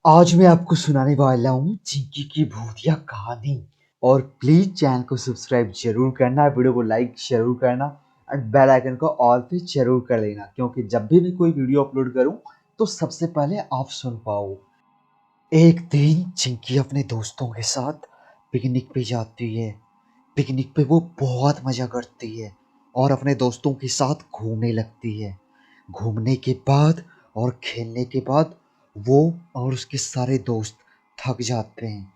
आज मैं आपको सुनाने वाला हूँ चिंकी की भूतिया कहानी। और प्लीज चैनल को सब्सक्राइब जरूर करना, वीडियो को लाइक जरूर करना और बेल आइकन को ऑल पे जरूर कर देना, क्योंकि जब भी मैं कोई वीडियो अपलोड करूँ तो सबसे पहले आप सुन पाओ। एक दिन चिंकी अपने दोस्तों के साथ पिकनिक पे जाती है। पिकनिक पे वो बहुत मजा करती है और अपने दोस्तों के साथ घूमने लगती है। घूमने के बाद और खेलने के बाद वो और उसके सारे दोस्त थक जाते हैं।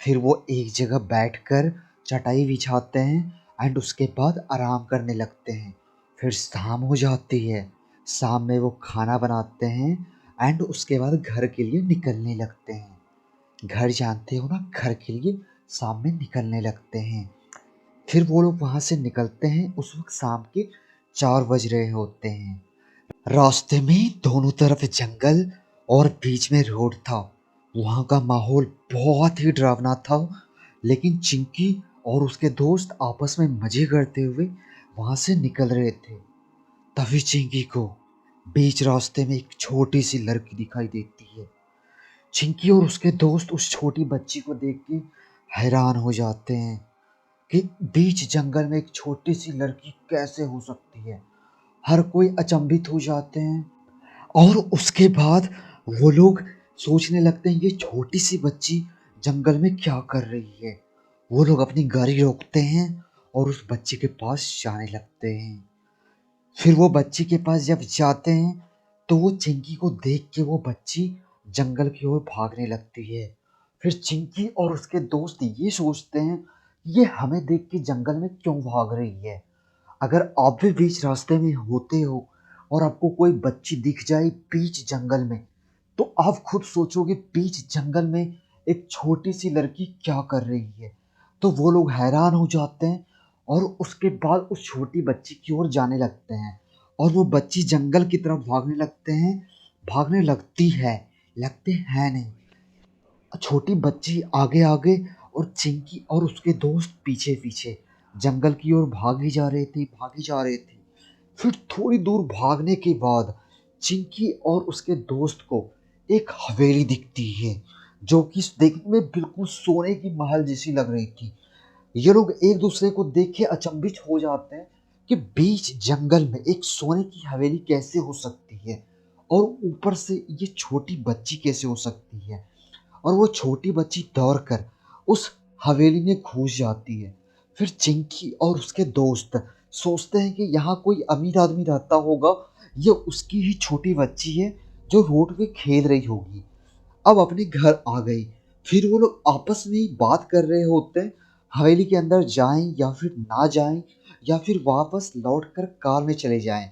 फिर वो एक जगह बैठकर चटाई बिछाते हैं एंड उसके बाद आराम करने लगते हैं। फिर शाम हो जाती है। शाम में वो खाना बनाते हैं एंड उसके बाद घर के लिए निकलने लगते हैं। घर जानते हो ना, घर के लिए शाम में निकलने लगते हैं। फिर वो लोग वहाँ से निकलते हैं। उस वक्त शाम के 4 बज रहे होते हैं। रास्ते में दोनों तरफ जंगल और बीच में रोड था। वहाँ का माहौल बहुत ही डरावना था, लेकिन चिंकी और उसके दोस्त आपस में मजे करते हुए वहाँ से निकल रहे थे। तभी चिंकी को बीच रास्ते में एक छोटी सी लड़की दिखाई देती है। चिंकी और उसके दोस्त उस छोटी बच्ची को देख के हैरान हो जाते हैं कि बीच जंगल में एक छोटी सी लड़की कैसे हो सकती है। हर कोई अचंभित हो जाते हैं और उसके बाद वो लोग सोचने लगते हैं ये छोटी सी बच्ची जंगल में क्या कर रही है। वो लोग अपनी गाड़ी रोकते हैं और उस बच्ची के पास जाने लगते हैं। फिर वो बच्ची के पास जब जाते हैं तो वो चिंकी को देख के वो बच्ची जंगल की ओर भागने लगती है। फिर चिंकी और उसके दोस्त ये सोचते हैं ये हमें देख के जंगल में क्यों भाग रही है। अगर आप भी बीच रास्ते में होते हो और आपको कोई बच्ची दिख जाए बीच जंगल में, तो आप खुद सोचोगे बीच जंगल में एक छोटी सी लड़की क्या कर रही है। तो वो लोग हैरान हो जाते हैं और उसके बाद उस छोटी बच्ची की ओर जाने लगते हैं और वो बच्ची जंगल की तरफ भागने लगते हैं। भागने लगती है, लगते हैं नहीं। छोटी बच्ची आगे आगे और चिंकी और उसके दोस्त पीछे पीछे जंगल की ओर भागी जा रहे थे, भागी जा रहे थे। फिर थोड़ी दूर भागने के बाद चिंकी और उसके दोस्त को एक हवेली दिखती है, जो कि देखने में बिल्कुल सोने की महल जैसी लग रही थी। ये लोग एक दूसरे को देख के अचंभित हो जाते हैं कि बीच जंगल में एक सोने की हवेली कैसे हो सकती है और ऊपर से ये छोटी बच्ची कैसे हो सकती है। और वो छोटी बच्ची दौड़कर उस हवेली में घुस जाती है। फिर चिंकी और उसके दोस्त सोचते हैं कि यहाँ कोई अमीर आदमी रहता होगा, ये उसकी ही छोटी बच्ची है जो रोड पे खेल रही होगी। अब अपने घर आ गई। फिर वो लोग आपस में ही बात कर रहे होते हैं हवेली के अंदर जाएं या फिर ना जाएं, या फिर वापस लौटकर कार में चले जाएं।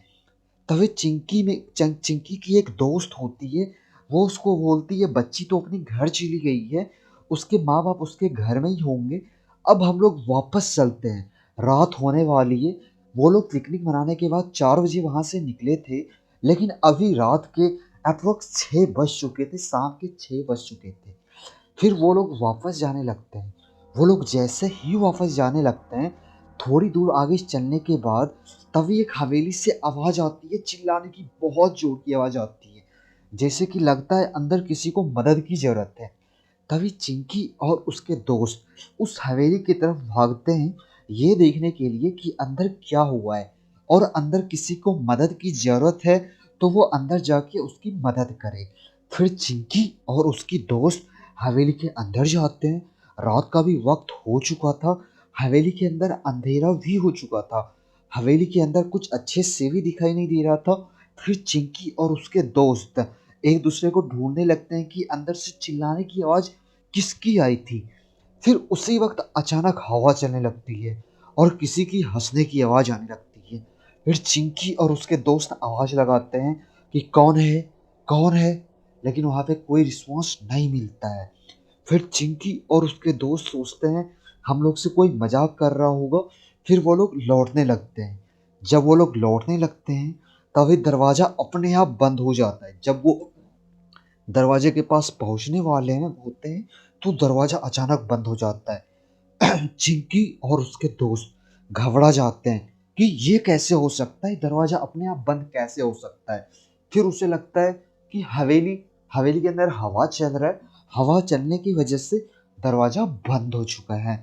तभी चिंकी की एक दोस्त होती है। वो उसको बोलती है बच्ची तो अपने घर चली गई है, उसके माँ बाप उसके घर में ही होंगे। अब हम लोग वापस चलते हैं, रात होने वाली है। वो लोग पिकनिक मनाने के बाद 4 बजे वहां से निकले थे, लेकिन अभी रात के अप्रोक्स 6 बज चुके थे, शाम के 6 बज चुके थे। फिर वो लोग वापस जाने लगते हैं। वो लोग जैसे ही वापस जाने लगते हैं, थोड़ी दूर आगे चलने के बाद तभी एक हवेली से आवाज़ आती है, चिल्लाने की, बहुत ज़ोर की आवाज़ आती है, जैसे कि लगता है अंदर किसी को मदद की ज़रूरत है। तभी चिंकी और उसके दोस्त उस हवेली की तरफ भागते हैं, ये देखने के लिए कि अंदर क्या हुआ है और अंदर किसी को मदद की ज़रूरत है तो वो अंदर जाके उसकी मदद करे। फिर चिंकी और उसकी दोस्त हवेली के अंदर जाते हैं। रात का भी वक्त हो चुका था, हवेली के अंदर अंधेरा भी हो चुका था। हवेली के अंदर कुछ अच्छे से भी दिखाई नहीं दे रहा था। फिर चिंकी और उसके दोस्त एक दूसरे को ढूंढने लगते हैं कि अंदर से चिल्लाने की आवाज़ किसकी आई थी। फिर उसी वक्त अचानक हवा चलने लगती है और किसी की हंसने की आवाज़ आने लगती है। फिर चिंकी और उसके दोस्त आवाज़ लगाते हैं कि कौन है, कौन है, लेकिन वहाँ पे कोई रिस्पॉन्स नहीं मिलता है। फिर चिंकी और उसके दोस्त सोचते हैं हम लोग से कोई मजाक कर रहा होगा। फिर वो लोग लौटने लगते हैं। जब वो लोग लौटने लगते हैं तभी दरवाज़ा अपने आप बंद हो जाता है। जब वो दरवाजे के पास पहुंचने वाले हैं होते हैं तो दरवाज़ा अचानक बंद हो जाता है। चिंकी और उसके दोस्त घबरा जाते हैं कि ये कैसे हो सकता है, दरवाज़ा अपने आप बंद कैसे हो सकता है। फिर उसे लगता है कि हवेली हवेली के अंदर हवा चल रहा है, हवा चलने की वजह से दरवाजा बंद हो चुका है।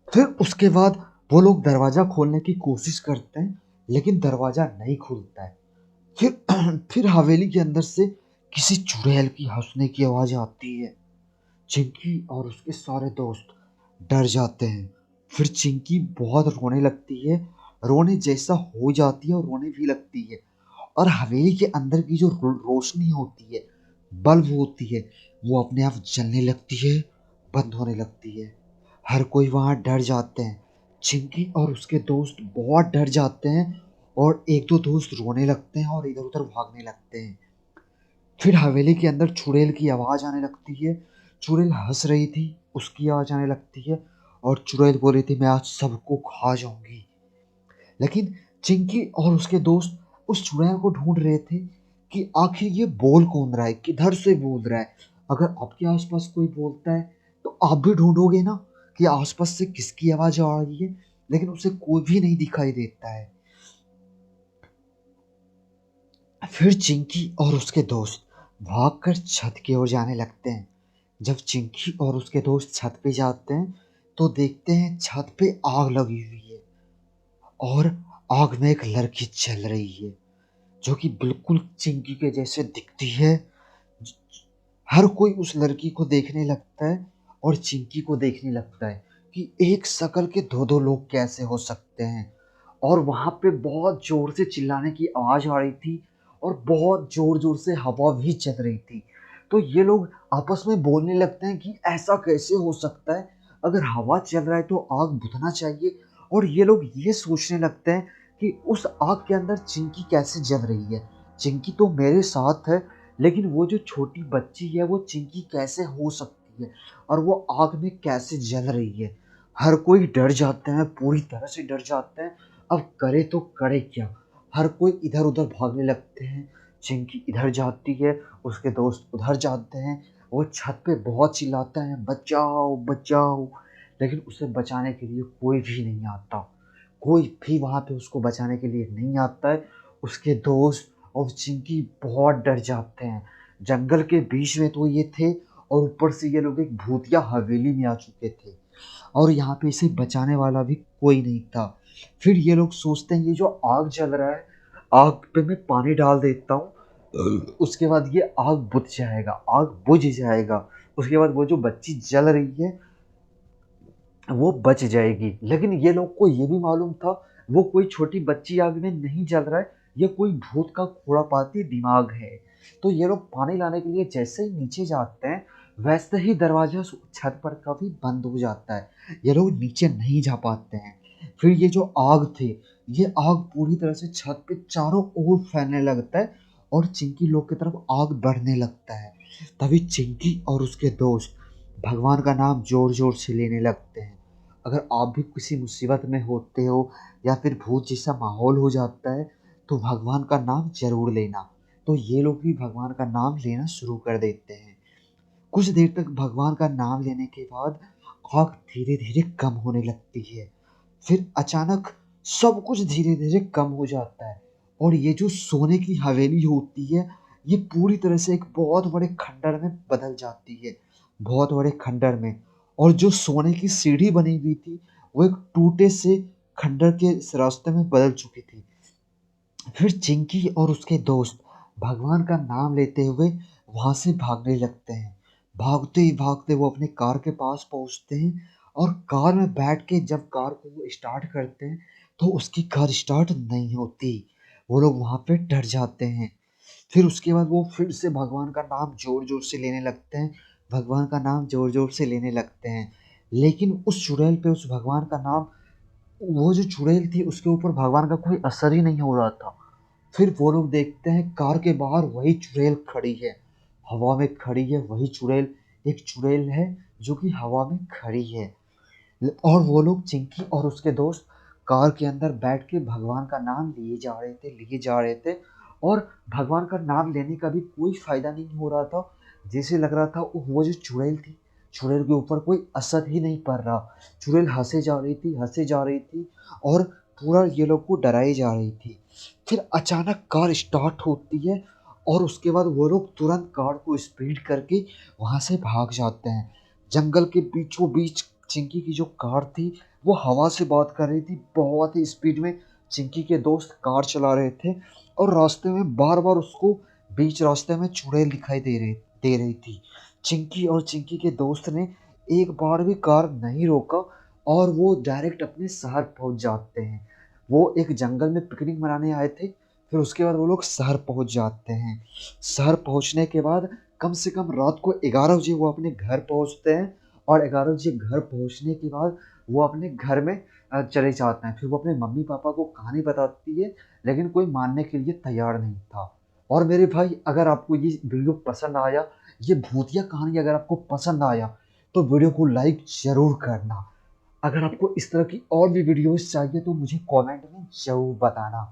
फिर उसके बाद वो लोग दरवाजा खोलने की कोशिश करते हैं, लेकिन दरवाजा नहीं खुलता है। फिर फिर हवेली के अंदर से किसी चुड़ैल की हंसने की आवाज आती है। चिंकी और उसके सारे दोस्त डर जाते हैं। फिर चिंकी बहुत रोने लगती है, रोने जैसा हो जाती है और रोने भी लगती है। और हवेली के अंदर की जो रोशनी होती है, बल्ब होती है, वो अपने आप जलने लगती है, बंद होने लगती है। हर कोई वहां डर जाते हैं। चिंकी और उसके दोस्त बहुत डर जाते हैं और एक दो दोस्त रोने लगते हैं और इधर उधर भागने लगते हैं। फिर हवेली के अंदर चुड़ैल की आवाज आने लगती है। चुड़ैल हंस रही थी, उसकी आवाज आने लगती है और चुड़ैल बोल रही थी मैं आज सबको खा जाऊंगी। लेकिन चिंकी और उसके दोस्त उस चुड़ैल को ढूंढ रहे थे कि आखिर ये बोल कौन रहा है, किधर से बोल रहा है। अगर आपके आसपास कोई बोलता है तो आप भी ढूंढोगे ना कि आसपास से किसकी आवाज आ रही है, लेकिन उसे कोई भी नहीं दिखाई देता है। फिर चिंकी और उसके दोस्त भागकर छत की ओर जाने लगते हैं। जब चिंकी और उसके दोस्त छत पे जाते हैं तो देखते हैं छत पे आग लगी हुई है और आग में एक लड़की जल रही है जो कि बिल्कुल चिंकी के जैसे दिखती है। हर कोई उस लड़की को देखने लगता है और चिंकी को देखने लगता है कि एक शकल के दो दो लोग कैसे हो सकते हैं। और वहां पे बहुत जोर से चिल्लाने की आवाज आ रही थी और बहुत जोर जोर से हवा भी चल रही थी। तो ये लोग आपस में बोलने लगते हैं कि ऐसा कैसे हो सकता है, अगर हवा चल रहा है तो आग बुझना चाहिए। और ये लोग ये सोचने लगते हैं कि उस आग के अंदर चिंकी कैसे जल रही है, चिंकी तो मेरे साथ है, लेकिन वो जो छोटी बच्ची है वो चिंकी कैसे हो सकती है और वो आग में कैसे जल रही है। हर कोई डर जाते हैं, पूरी तरह से डर जाते हैं। अब करे तो करे क्या। हर कोई इधर उधर भागने लगते हैं। चिंकी इधर जाती है, उसके दोस्त उधर जाते हैं। वो छत पे बहुत चिल्लाता है बचाओ बचाओ, लेकिन उसे बचाने के लिए कोई भी नहीं आता। कोई भी वहां पे उसको बचाने के लिए नहीं आता है। उसके दोस्त और चिंकी बहुत डर जाते हैं। जंगल के बीच में तो ये थे और ऊपर से ये लोग एक भूतिया हवेली में आ चुके थे और यहाँ पे इसे बचाने वाला भी कोई नहीं था। फिर ये लोग सोचते हैं ये जो आग जल रहा है, आग पे मैं पानी डाल देता हूँ, उसके बाद ये आग बुझ जाएगा, आग बुझ जाएगा। उसके बाद वो जो बच्ची जल रही है वो बच जाएगी। लेकिन ये लोग को ये भी मालूम था वो कोई छोटी बच्ची आग में नहीं जल रहा है, ये कोई भूत का खुरापाती दिमाग है। तो ये लोग पानी लाने के लिए जैसे ही नीचे जाते हैं वैसे ही दरवाजा छत पर का भी बंद हो जाता है। ये लोग नीचे नहीं जा पाते हैं। फिर ये जो आग थे, ये आग पूरी तरह से छत पे चारों ओर फैलने लगता है और चिंकी लोग की तरफ आग बढ़ने लगता है। तभी चिंकी और उसके दोस्त भगवान का नाम जोर जोर से लेने लगते हैं। अगर आप भी किसी मुसीबत में होते हो या फिर भूत जैसा माहौल हो जाता है तो भगवान का नाम जरूर लेना। तो ये लोग भी भगवान का नाम लेना शुरू कर देते हैं। कुछ देर तक भगवान का नाम लेने के बाद आग धीरे धीरे कम होने लगती है। फिर अचानक सब कुछ धीरे धीरे कम हो जाता है और ये जो सोने की हवेली होती है ये पूरी तरह से एक बहुत बड़े खंडर में बदल जाती है, बहुत बड़े खंडर में। और जो सोने की सीढ़ी बनी हुई थी वो एक टूटे से खंडर के इस रास्ते में बदल चुकी थी। फिर चिंकी और उसके दोस्त भगवान का नाम लेते हुए वहां से भागने लगते हैं। भागते ही भागते वो अपने कार के पास पहुंचते हैं और कार में बैठ के जब कार को वो स्टार्ट करते हैं तो उसकी कार स्टार्ट नहीं होती। वो लोग वहां पे डर जाते हैं। फिर उसके बाद वो फिर से भगवान का नाम जोर जोर से लेने लगते हैं, भगवान का नाम जोर जोर से लेने लगते हैं। लेकिन उस चुड़ैल पे उस भगवान का नाम, वो जो चुड़ैल थी उसके ऊपर भगवान का कोई असर ही नहीं हो रहा था। फिर वो लोग देखते हैं कार के बाहर वही चुड़ैल खड़ी है, हवा में खड़ी है वही चुड़ैल। एक चुड़ैल है जो कि हवा में खड़ी है। और वो लोग चिंकी और उसके दोस्त कार के अंदर बैठ के भगवान का नाम लिए जा रहे थे। और भगवान का नाम लेने का भी कोई फायदा नहीं हो रहा था। जैसे लग रहा था वो जो चुड़ैल थी, चुड़ैल के ऊपर कोई असर ही नहीं पड़ रहा। चुड़ैल हंसे जा रही थी, हंसे जा रही थी और पूरा ये लोग को डराई जा रही थी। फिर अचानक कार स्टार्ट होती है और उसके बाद वो लोग तुरंत कार को स्पीड करके वहाँ से भाग जाते हैं। जंगल के बीचों बीच चिंकी की जो कार थी वो हवा से बात कर रही थी। बहुत ही स्पीड में चिंकी के दोस्त कार चला रहे थे और रास्ते में बार बार उसको बीच रास्ते में चुड़ैल दिखाई दे रही थी। चिंकी और चिंकी के दोस्त ने एक बार भी कार नहीं रोका और वो डायरेक्ट अपने शहर पहुंच जाते हैं। वो एक जंगल में पिकनिक मनाने आए थे, फिर उसके बाद वो लोग शहर पहुंच जाते हैं। शहर पहुंचने के बाद कम से कम रात को 11 बजे वो अपने घर पहुंचते हैं और 11 बजे घर पहुंचने के बाद वो अपने घर में चले जाते हैं। फिर वो अपने मम्मी पापा को कहानी बताती है, लेकिन कोई मानने के लिए तैयार नहीं था। और मेरे भाई, अगर आपको ये वीडियो पसंद आया, ये भूतिया कहानी अगर आपको पसंद आया, तो वीडियो को लाइक ज़रूर करना। अगर आपको इस तरह की और भी वीडियोस चाहिए तो मुझे कमेंट में ज़रूर बताना।